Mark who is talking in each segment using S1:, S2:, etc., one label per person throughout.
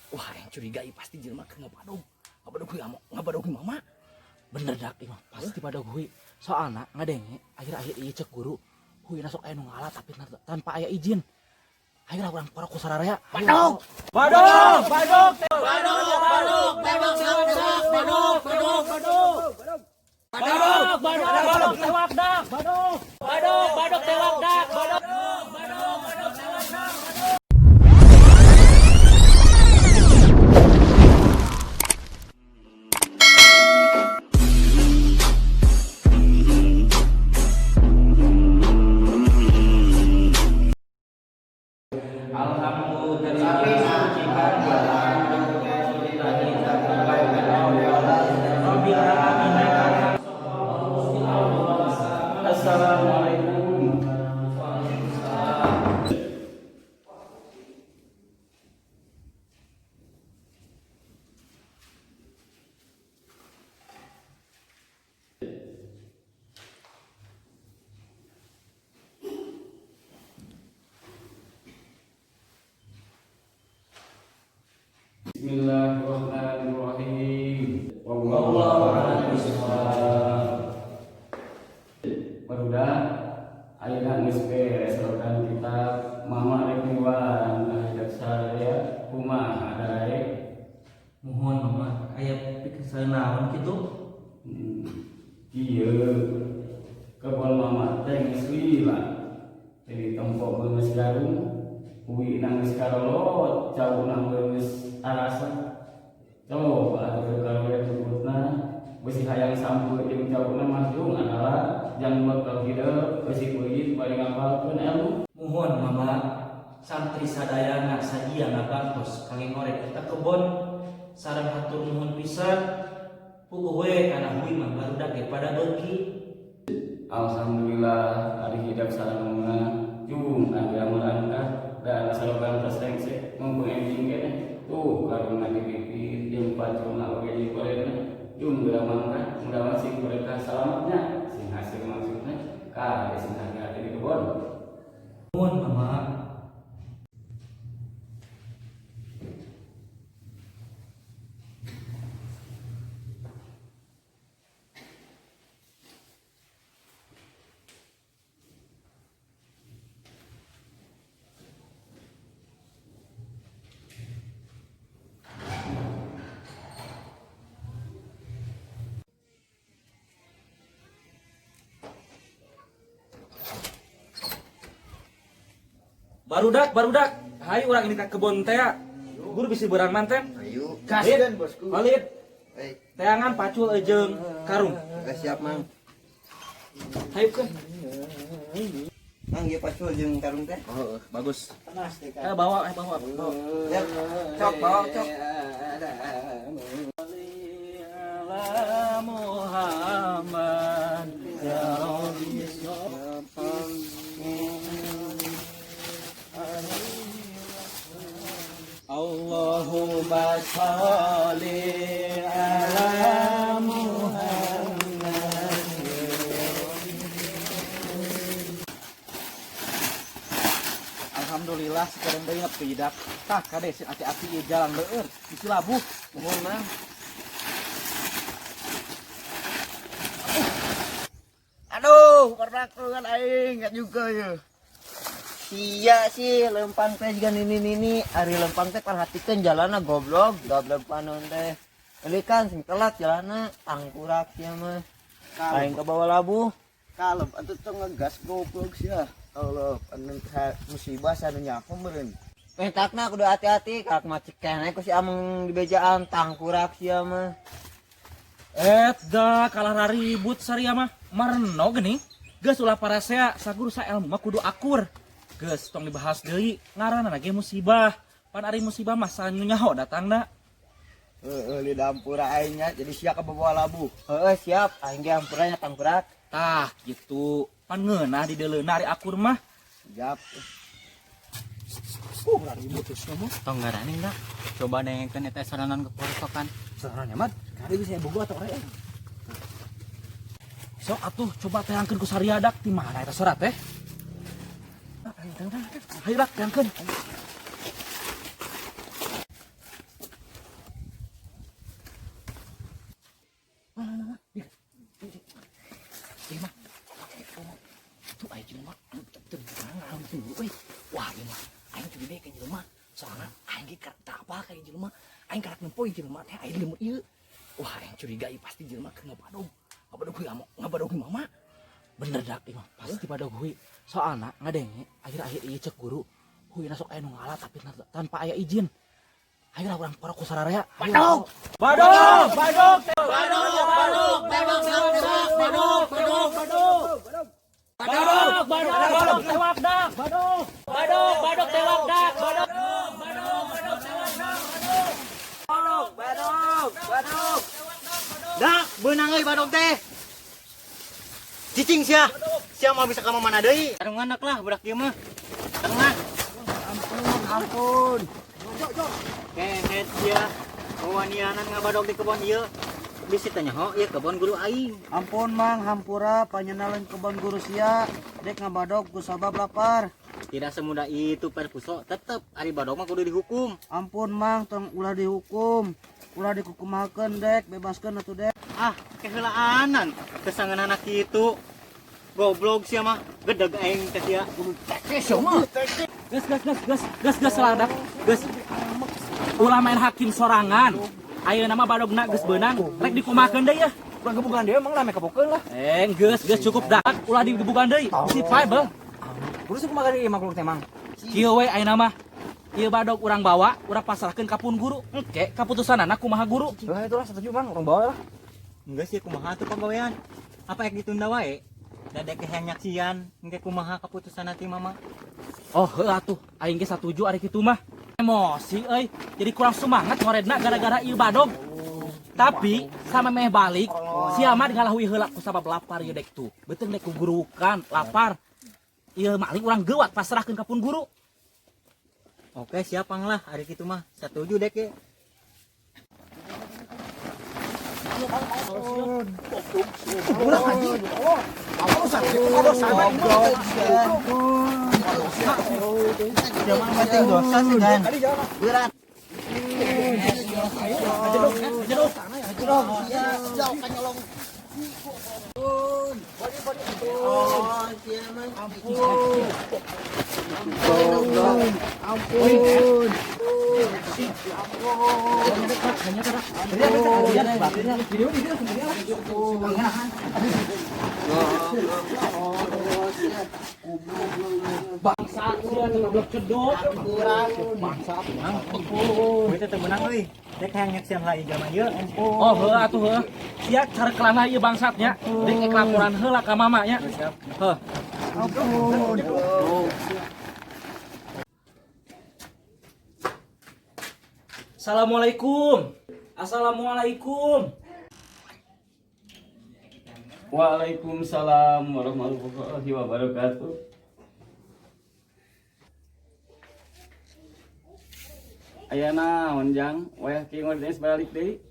S1: Wah, yang curigai pasti jelema ke ngapadog. Ngapadog gue ngapadog mama. Bener dak imah, pasti pada gue. Soalna ngadenge akhir-akhir ieu cek guru, hui sok aya nu ngalah tapi tanpa aya izin. Ayolah urang para ku sararea. Badog. Badog, badog, badog, badog, badog, badog, badog, badog. Badog, badog, tewak dak, badog. Badog, badog tewak dak, badog. Badog, badog tewak dak, badog. Assalamualaikum. Bismillahirrahmanirrahim. Wallahu a'lam bishawab. Barudak ayeuna geus beres rokan kitab Mama Rekniwan ayeuna saraya kumaha adae.
S2: Mohon mama, aya pikeun naon kitu?
S1: Kieu kebon mama teh geus lila. Jadi tempo beungeus garung, uwi nangis karolot, jauh nangis arasa. Coba atuh karowe tututna besi hayang sampu jeung jauhna masjung adalah jang bakal hidup besi kulit bari ngapalkeun ilmu.
S2: Mohon mama, santri sadayana sadia ngabantos kangge ngorek kita kebon sareng hatur nuhun pisan puguh we kana huy mah barudak ge pada beuki.
S1: Alhamdulillah ari hidup salamuna jung aya merangkat dan salogan terstengse mumpung ending kene tuh karuna dipipit jeung pacuna oge di korena jung geura mangkat mudah-mudahan sing mereka selamatnya sing hasil maksudnya ka sing hati-hati di kebon.
S2: Mohon mama. Barudak. Hai urang ini ka kebon teh. Guru bisi beurang manten.
S3: Ayo,
S2: Gaskeun,
S3: gaskeun bosku.
S2: Valid.
S3: Baik,
S2: Teangan pacul jeung karung.
S3: siap Mang.
S2: Hayupkeun.
S3: Mang ieu pacul jeung karung teh.
S2: Oh, bagus. Bawa.
S3: Ya, cok bawa cok.
S2: Muhammad ya Rabbi Allahumma sholli ala Muhammad. Alhamdulillah sekarang deui ngepidak. Tah kade si ati-ati ieu jalan beueur bisi labuh. Mohon Mang.
S3: Aduh, pernah keluar aing enggak juga ya. Sia sih lempang teh juga nini ari lempang teh perhatikeun jalanna goblok panon teh. Eli kan sing telat jalanna tangkurak sia mah. Aing ke bawah labuh. Kalem atuh teu ngegas goblok sia. Allah, anu musibah sanu nyaho meureun. Pentakna kudu hati-hati kak macik keneh ku si ameng di bejaan tangkurak sia mah.
S2: Da kalah ribut saria mah marno geuning. Geus ulah parasea saguru saelmu mah kudu akur. Geus tong dibahas deui ngaranna ge musibah. Pan ari musibah mah sanyu nyaho datangna.
S3: Di dampur aing nya jadi sia ka bawah labuh. Siap aing ge ampuranya tangkurak.
S2: Tah gitu. Pan ngeunah di deuleuna ari akur mah.
S3: Siap.
S2: Ribut terus mah.
S4: Tong garani enggak? Coba dengekeun eta saranan keposokan.
S2: Sarannya mah kali bisa bogo atuh ore. Sok atuh coba teangkeun ku sariadak ti mana eta surat teh? Hayu rak teangkeun.
S1: cemburu euy. Wah, ieu mah aing cuy deh ka jelema. Soalna aing ge tak apa ka jelema. Aing karak nempoin jelema teh aya di lemut ieu. Wah, aing curiga ieu pasti jelema keur ngabadog. Ngabadog mama. Bener dak ieu mah, pasti badog heuy. Soalna ngadenge akhir-akhir ieu cek guru, heuy sok aya nu ngalah tapi tanpa aya izin. Ayo urang para ku sararea.
S3: Badog. Dak, beunang euy badog teh. Cicing sia. Sia mau bisa ka mana deui? Sareng anak lah budak ieu mah. Tengah. Ampun. Kehet sia. Wanianan ngabadog di kebon ieu. Bisi tanya ho, ieu kebon guru aing.
S5: Ampun mang, hampura panyenalan kebon guru sia. Dek ngabadog ku sabab lapar.
S3: Tidak semudah itu perpuso, tetep ari badog mah kudu dihukum.
S5: Ampun mang, tong ulah dihukum. Ulah dikukumakeun dek, bebaskeun atuh dek.
S3: Ah, keheulaanan kesangan anak itu. Goblok sia mah, gedeg aing teh sia. Kudu tekes mah.
S2: Gas seladak. Gas. Ulah main hakim sorangan. Ayeuna mah badogna geus beunang, rek dikumakeun deui ya.
S1: Urang gebugan deui emang lame kapokeun lah.
S2: Geus cukup dak. Ulah digebugan deui. Si pae beuh.
S1: Kudu kumaha deui makluk teh mang.
S2: Kieu we ayeuna mah. Ieu badog urang bawa, urang pasrahkeun ka pun guru. Engke kaputusanana kumaha guru.
S1: Lah itulah setuju mang, urang bawa lah.
S3: Enggak sih kumaha tuh pagawean. Apa yang ditunda wae? Dadek hayang nyaksian, engke kumaha keputusan nanti mama.
S2: Oh heuh atuh, aing ge satuju ari kitu mah. Emosi euy, jadi kurang semangat ngoredna gara-gara ieu badog. Tapi sama meh balik, sia mah ngalahui heula ku sabab lapar ieu dek tuh. Beuteung dek ku gurukan lapar. Ieu maling urang geuwat pasrahkeun ka pun guru.
S3: Oke, siap lah hari kitu mah. Setuju dek ya. Jangan penting dosa sih kan. Berat.
S2: Bangsa sia goblok cedok.
S3: Kita temenang euy. Dek hayang nyaksian lah ieu mah ieu.
S2: Oh heuh atuh heuh. Sia cara kelana ieu bangsatnya. Dek ek laporan heula ka mama nya. Heuh. Assalamualaikum.
S6: Waalaikumsalam warahmatullahi wabarakatuh. Ayana onjang, wayah ki ngordes balik deui.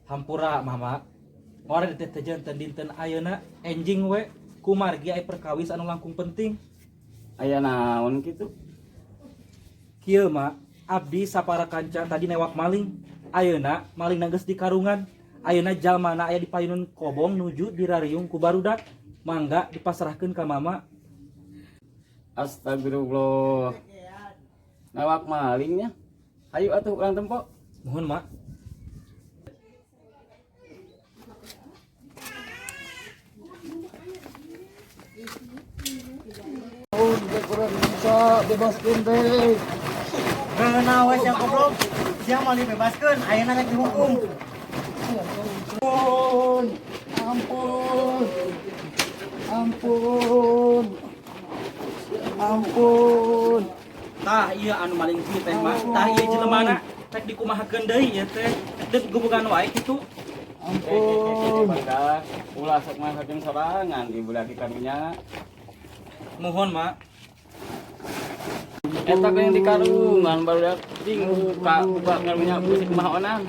S2: Hampura mama. Ngore teh teh janten dinten ayeuna enjing we kumargi aya perkawis anu langkung penting.
S6: Ayana naon kitu?
S2: Kieu mah abdi sapara kanca tadi newak maling. Ayeuna maling geus di karungan. Ayeuna jalmana aya di payunun kobong nuju dirariung ku barudak. Mangga dipasrahkeun ka mama.
S6: Astagfirullah. Nawak malingnya. Hayu atuh urang tempo.
S2: Mohon mak.
S3: Nah, wes yang goblok. Sia mau dibebaskeun, ayeuna rek dihukum.
S5: Ampun.
S2: Tah ieu anu maling kieu teh mah. Tah ieu jelemana rek dikumahakeun deui ieu teh. Deuk gubugan wae kitu.
S6: Badak ulah sok mah hakim sorangan ibu lagi karunya.
S2: Mohon mak.
S6: Eta yang di karungan baru ding buka karunya musik kumaha onang.